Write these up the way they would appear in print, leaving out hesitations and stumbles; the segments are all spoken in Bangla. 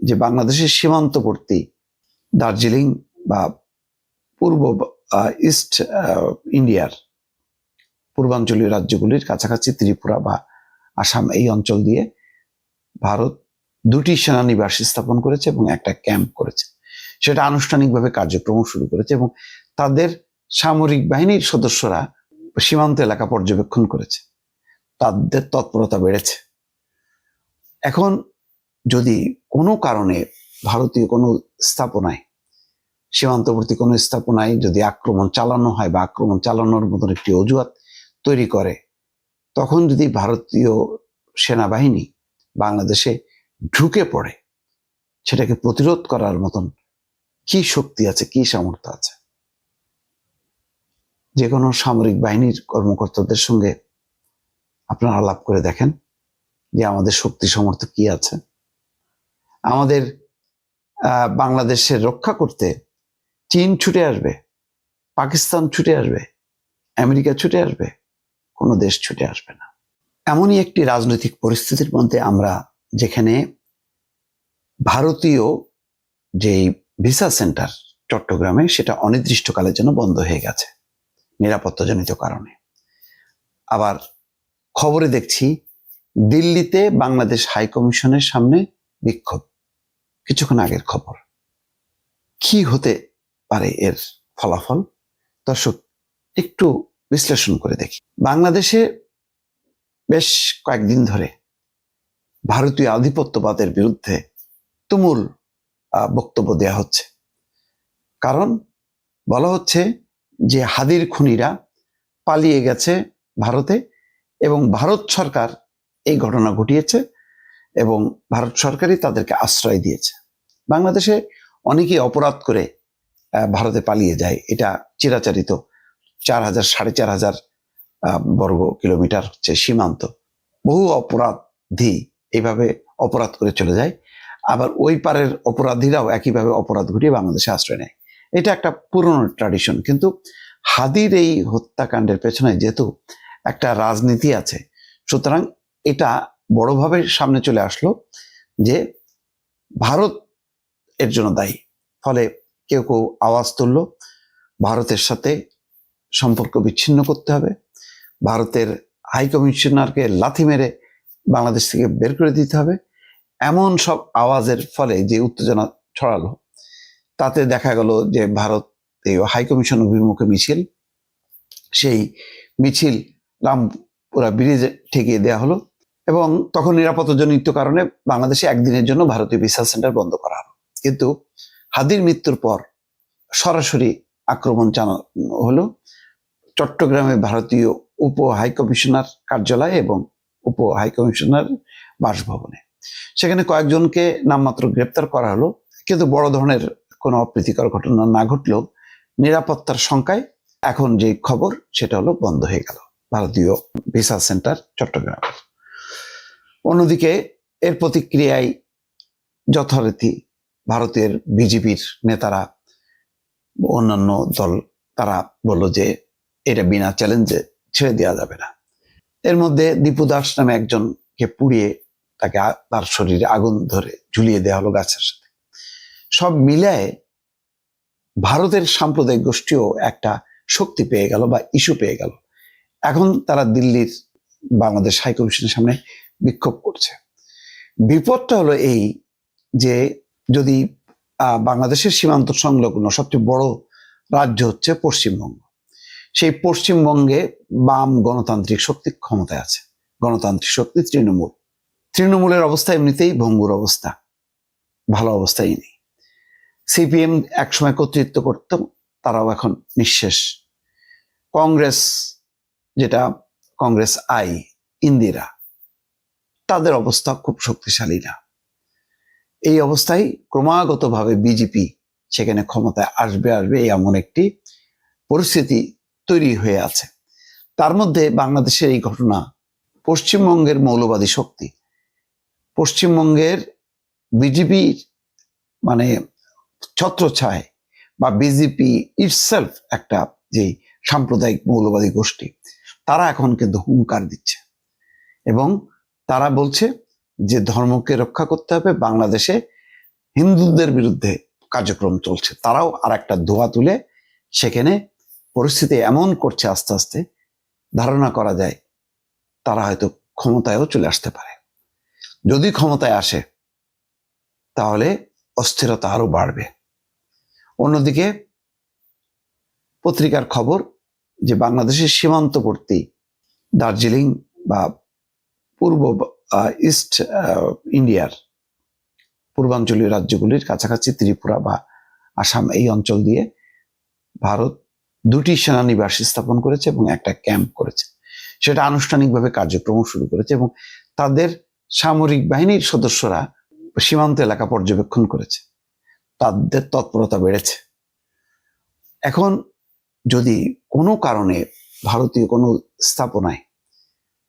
যে বাংলাদেশের সীমান্তবর্তী দার্জিলিং বা পূর্ব ইস্ট ইন্ডিয়ার পূর্বাঞ্চলীয় রাজ্যগুলির কাছাকাছি ত্রিপুরা বা আসাম এই অঞ্চল দিয়ে ভারত 2টি সেনানিবাস স্থাপন করেছে এবং একটা ক্যাম্প করেছে। সেটা আনুষ্ঠানিকভাবে কার্যক্রম শুরু করেছে এবং তাদের সামরিক বাহিনীর সদস্যরা সীমান্ত এলাকা পর্যবেক্ষণ করেছে, তাদের তৎপরতা বেড়েছে। এখন যদি কোনো কারণে ভারতীয় কোনো স্থাপনায়, সীমান্তবর্তী কোনো স্থাপনায় যদি আক্রমণ চালানো হয় বা আক্রমণ চালানোর মতন একটি অজুহাত তৈরি করে, তখন যদি ভারতীয় সেনাবাহিনী বাংলাদেশে ঢুকে পড়ে, সেটাকে প্রতিরোধ করার মতন কি শক্তি আছে, কি সামর্থ্য আছে? যে কোনো সামরিক বাহিনীর কর্মকর্তাদের সঙ্গে আপনারা আলাপ করে দেখেন যে আমাদের শক্তি সামর্থ্য কি আছে। আমাদের বাংলাদেশের রক্ষা করতে চীন ছুটে আসবে, পাকিস্তান ছুটে আসবে, আমেরিকা ছুটে আসবে, কোনো দেশ ছুটে আসবে না। এমনই একটি রাজনৈতিক পরিস্থিতির মধ্যে আমরা, যেখানে ভারতীয় যে ভিসা সেন্টার চট্টগ্রামে, সেটা অনির্দিষ্টকালের জন্য বন্ধ হয়ে গেছে নিরাপত্তাজনিত কারণে। আবার খবরে দেখছি দিল্লিতে বাংলাদেশ হাই কমিশনের সামনে বিক্ষোভ, কিছুক্ষণ আগের খবর। কি হতে পারে এর ফলাফল? দর্শক, একটু বিশ্লেষণ করে দেখি। বাংলাদেশে বেশ কয়েকদিন ধরে ভারতীয় আধিপত্যবাদের বিরুদ্ধে তুমুল বক্তব্য দেয়া হচ্ছে। কারণ বলা হচ্ছে যে হাদির খুনিরা পালিয়ে গেছে ভারতে এবং ভারত সরকার এই ঘটনা ঘটিয়েছে এবং ভারত সরকারই তাদেরকে আশ্রয় দিয়েছে। বাংলাদেশে অনেকেই অপরাধ করে ভারতে পালিয়ে যায়, এটা চিরাচরিত। 4,000 4,500 বর্গ কিলোমিটার হচ্ছে সীমান্ত। বহু অপরাধী এইভাবে অপরাধ করে চলে যায়, আবার ওই পারের অপরাধীরাও একইভাবে অপরাধ ঘটিয়ে বাংলাদেশে আশ্রয় নেয়। এটা একটা পুরনো ট্র্যাডিশন। কিন্তু হাদির এই হত্যাকাণ্ডের পেছনে যেহেতু একটা রাজনীতি আছে, সুতরাং এটা বড়ভাবে সামনে চলে আসলো যে ভারত এর জন্য দায়ী। ফলে কেউ কেউ আওয়াজ তুলল, ভারতের সাথে সম্পর্ক বিচ্ছিন্ন করতে হবে, ভারতের হাই কমিশনারকে লাথি মেরে বাংলাদেশ থেকে বের করে দিতে হবে। এমন সব আওয়াজের ফলে যে উত্তেজনা ছড়ালো, তাতে দেখা গেল যে ভারত এই হাই কমিশন অভিমুখে মিছিল, সেই মিছিল রামপুরা ব্রিজে ঠেকিয়ে দেওয়া হলো এবং তখন নিরাপত্তাজনিত কারণে বাংলাদেশে একদিনের জন্য ভারতীয় ভিসা সেন্টার বন্ধ করা হলো। কিন্তু হাদির মৃত্যুর পর সরাসরি আক্রমণ চালানো হলো চট্টগ্রামে ভারতীয় উপ হাইকমিশনার কার্যালয় এবং উপ হাইকমিশনার বাসভবনে। সেখানে কয়েকজনকে নামমাত্র গ্রেপ্তার করা হলো, কিন্তু বড় ধরনের কোনো অপ্রীতিকর ঘটনা না ঘটলেও নিরাপত্তার শঙ্কায় এখন যে খবর সেটা হলো বন্ধ হয়ে গেল ভারতীয় ভিসা সেন্টার চট্টগ্রাম। অন্যদিকে এর প্রতিক্রিয়ায় যথারীতি ভারতের বিজেপির নেতারা, অন্যান্য দল, তারা বলল যে এটা বিনা চ্যালেঞ্জে ছেড়ে দেওয়া যাবে না। এর মধ্যে দীপু দাস নামে একজনকে পুড়িয়ে তাকে তার শরীরে আগুন ধরে ঝুলিয়ে দেওয়া হলো গাছের সাথে। সব মিলায় ভারতের সাম্প্রদায়িক গোষ্ঠীও একটা শক্তি পেয়ে গেল বা ইস্যু পেয়ে গেল। এখন তারা দিল্লির বাংলাদেশ হাই কমিশনের সামনে বিক্ষোভ করছে। বিপদটা হলো এই যে যদি বাংলাদেশের সীমান্ত সংলগ্ন সবচেয়ে বড় রাজ্য হচ্ছে পশ্চিমবঙ্গ, সেই পশ্চিমবঙ্গে বাম গণতান্ত্রিক শক্তি ক্ষমতায় আছে। গণতান্ত্রিক শক্তি তৃণমূলের অবস্থা এমনিতেই ভঙ্গুর অবস্থা, ভালো অবস্থায় নেই। সিপিএম একসময় কর্তৃত্ব করত, তারাও এখন নিঃশেষ। কংগ্রেস, যেটা কংগ্রেস আই, ইন্দিরা, তাদের অবস্থা খুব শক্তিশালী না। এই অবস্থায় ক্রমাগতভাবে বিজেপি সেখানে ক্ষমতায় আসবে এমন একটি পরিস্থিতি তৈরি হয়ে আছে। তার মধ্যে বাংলাদেশের এই ঘটনা, পশ্চিমবঙ্গের মৌলবাদী শক্তি, পশ্চিমবঙ্গের বিজেপির মানে ছত্রছায় বা বিজেপি ইটসেলফ একটা যে সাম্প্রদায়িক মৌলবাদী গোষ্ঠী, তারা এখন কিন্তু হুঙ্কার দিচ্ছে এবং তারা বলছে যে ধর্মকে রক্ষা করতে হবে, বাংলাদেশে হিন্দুদের বিরুদ্ধে কার্যক্রম চলছে, তারাও আর একটা ধোঁয়া তুলে সেখানে পরিস্থিতি এমন করছে আস্তে আস্তে ধারণা করা যায় তারা হয়তো ক্ষমতায়ও চলে আসতে পারে। যদি ক্ষমতায় আসে তাহলে অস্থিরতা আরো বাড়বে। অন্যদিকে পত্রিকার খবর যে বাংলাদেশের সীমান্তবর্তী দার্জিলিং বা পূর্ব ইস্ট ইন্ডিয়ার পূর্বাঞ্চলীয় রাজ্যগুলির কাছাকাছি ত্রিপুরা বা আসাম এই অঞ্চল দিয়ে ভারত 2টি সেনানিবাস স্থাপন করেছে এবং একটা ক্যাম্প করেছে। সেটা আনুষ্ঠানিকভাবে কার্যক্রম শুরু করেছে এবং তাদের সামরিক বাহিনীর সদস্যরা সীমান্ত এলাকা পর্যবেক্ষণ করেছে, তাদের তৎপরতা বেড়েছে। এখন যদি কোনো কারণে ভারতীয় কোনো স্থাপনায়,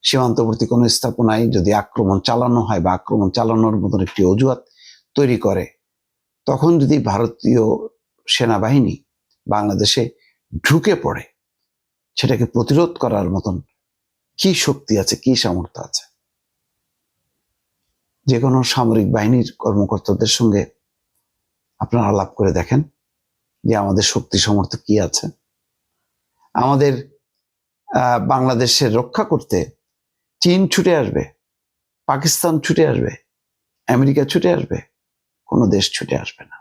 সীমান্তবর্তী কোনো স্থাপনায় যদি আক্রমণ চালানো হয় বা আক্রমণ চালানোর মতন একটি অজুহাত তৈরি করে, তখন যদি ভারতীয় সেনাবাহিনী বাংলাদেশে ঢুকে পড়ে, সেটাকে প্রতিরোধ করার মতন কি শক্তি আছে, কি সামর্থ্য আছে? যে কোনো সামরিক বাহিনীর কর্মকর্তাদের সঙ্গে আপনারা আলাপ করে দেখেন যে আমাদের শক্তি সামর্থ্য কি আছে। আমাদের বাংলাদেশের রক্ষা করতে চীন ছুটে আসবে, পাকিস্তান ছুটে আসবে, আমেরিকা ছুটে আসবে, কোনো দেশ ছুটে আসবে না,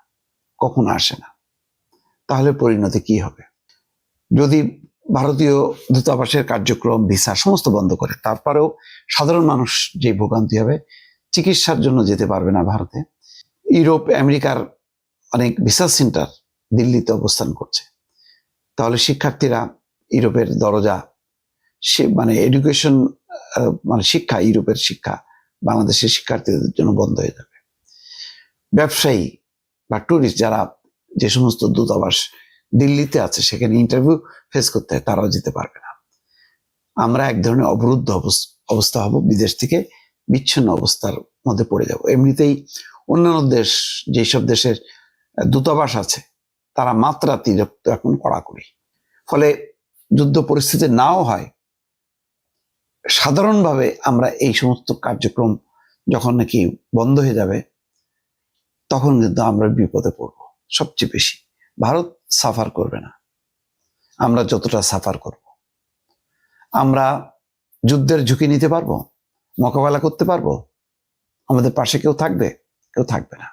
কখনো আসে না। তাহলে পরিণতি কি হবে? যদি ভারতীয় দূতাবাসের কার্যক্রম, ভিসা সমস্ত বন্ধ করে, তারপরেও সাধারণ মানুষ যে ভোগান্তি হবে, চিকিৎসার জন্য যেতে পারবে না ভারতে। ইউরোপ, আমেরিকার অনেক ভিসা সেন্টার দিল্লিতে অবস্থান করছে, তাহলে শিক্ষার্থীরা ইউরোপের দরজা, সে মানে এডুকেশন মানে শিক্ষা, ইউরোপের শিক্ষা বাংলাদেশের শিক্ষার্থীদের জন্য বন্ধ হয়ে যাবে। ব্যবসায়ী বা টুরিস্ট যারা যে সমস্ত দূতাবাস দিল্লিতে আছে সেখানে ইন্টারভিউ ফেস করতে হয়, তারাও যেতে পারবে না। আমরা এক ধরনের অবরুদ্ধ অবস্থা হব, বিদেশ থেকে বিচ্ছিন্ন অবস্থার মধ্যে পড়ে যাব। এমনিতেই অন্যান্য দেশ, যেসব দেশের দূতাবাস আছে তারা মাত্রাতিরিক্ত এখন কড়াকড়ি। ফলে যুদ্ধ পরিস্থিতি নাও হয়, সাধারণভাবে আমরা এই সমস্ত কার্যক্রম যখন নাকি বন্ধ হয়ে যাবে, তখন কিন্তু আমরা বিপদে পড়ব সবচেয়ে বেশি। ভারত সাফার করবে না, আমরা যতটা সাফার করব। আমরা যুদ্ধের ঝুঁকি নিতে পারবো, মোকাবেলা করতে পারবো? আমাদের পাশে কেউ থাকবে? কেউ থাকবে না।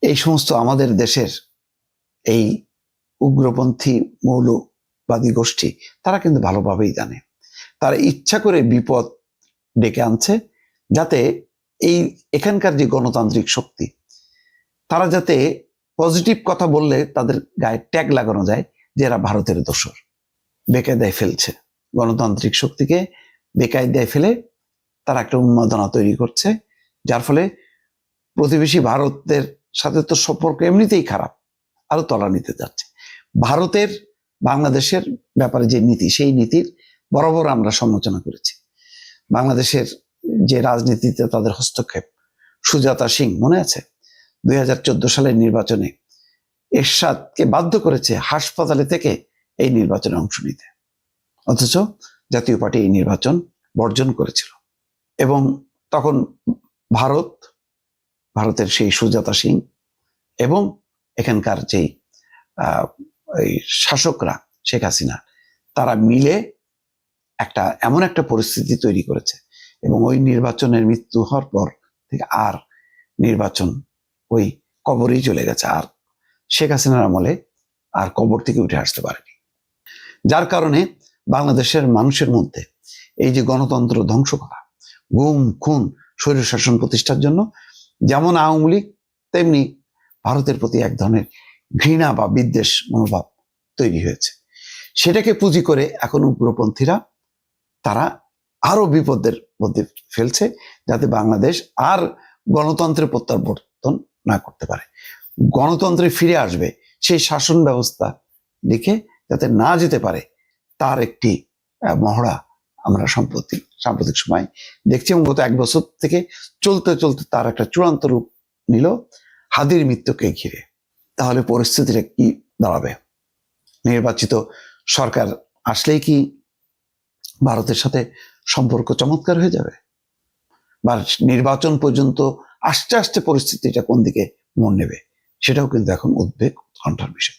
এই সমস্ত আমাদের দেশের এই উগ্রপন্থী মৌলবাদী গোষ্ঠী তারা কিন্তু ভালোভাবেই জানে, তারা ইচ্ছা করে বিপদ ডেকে আনছে যাতে এখানকার যে গণতান্ত্রিক শক্তি, তারা যাতে পজিটিভ কথা বললে তাদের গায়ে ট্যাগ লাগানো যায় যে এরা ভারতের দোসর, বেকায়দায় ফেলছে। গণতান্ত্রিক শক্তিকে বেকায়দায় ফেলে তারা একটা উন্মাদনা তৈরি করছে, যার ফলে প্রতিবেশী ভারতের সাথে তো সম্পর্ক এমনিতেই খারাপ, আরো তলানিতে যাচ্ছে। ভারতের বাংলাদেশের ব্যাপারে যে নীতি, সেই নীতির বরাবর আমরা সমালোচনা করেছি। বাংলাদেশের যে রাজনীতিতে তাদের হস্তক্ষেপ, সুজাতা সিং মনে আছে 2014 সালের নির্বাচনে এরশাদকে বাধ্য করেছে হাসপাতালে থেকে এই নির্বাচনে অংশ নিতে, অথচ জাতীয় পার্টি এই নির্বাচন বর্জন করেছিল। এবং তখন ভারতের সেই সুজাতা সিং এবং এখানকার যেই শাসকরা, শেখ হাসিনা, তারা মিলে এমন একটা পরিস্থিতি তৈরি করেছে এবং ওই নির্বাচনের মৃত্যু হওয়ার পর থেকে আর নির্বাচন ওই কবরেই চলে গেছে, আর শেখ হাসিনার আমলে আর কবর থেকে উঠে আসতে পারেনি। যার কারণে বাংলাদেশের মানুষের মধ্যে এই যে গণতন্ত্র ধ্বংস করা, গুম খুন, স্বৈরশাসন প্রতিষ্ঠার জন্য যেমন আওয়ামী লীগ, তেমনি ভারতের প্রতি এক ধরনের ঘৃণা বা বিদ্বেষ মনোভাব তৈরি হয়েছে। সেটাকে পুঁজি করে এখন উগ্রপন্থীরা তারা আরো বিপদের মধ্যে ফেলছে, যাতে বাংলাদেশ আর গণতন্ত্রের প্রত্যাবর্তন না করতে পারে। গণতন্ত্রে ফিরে আসবে সেই শাসন ব্যবস্থা দিকে যাতে না যেতে পারে, তার একটি মহড়া আমরা সাম্প্রতিক সময় দেখছি। এবং গত 1 বছর থেকে চলতে চলতে তার একটা চূড়ান্ত রূপ নিল হাদির মৃত্যুকে ঘিরে। তাহলে পরিস্থিতিটা কি দাঁড়াবে? নির্বাচিত সরকার আসলেই কি ভারতের সাথে সম্পর্ক চমৎকার হয়ে যাবে? বা নির্বাচন পর্যন্ত আস্তে আস্তে পরিস্থিতিটা কোন দিকে মোড় নেবে সেটাও কিন্তু এখন উদ্বেগ উৎকণ্ঠার বিষয়।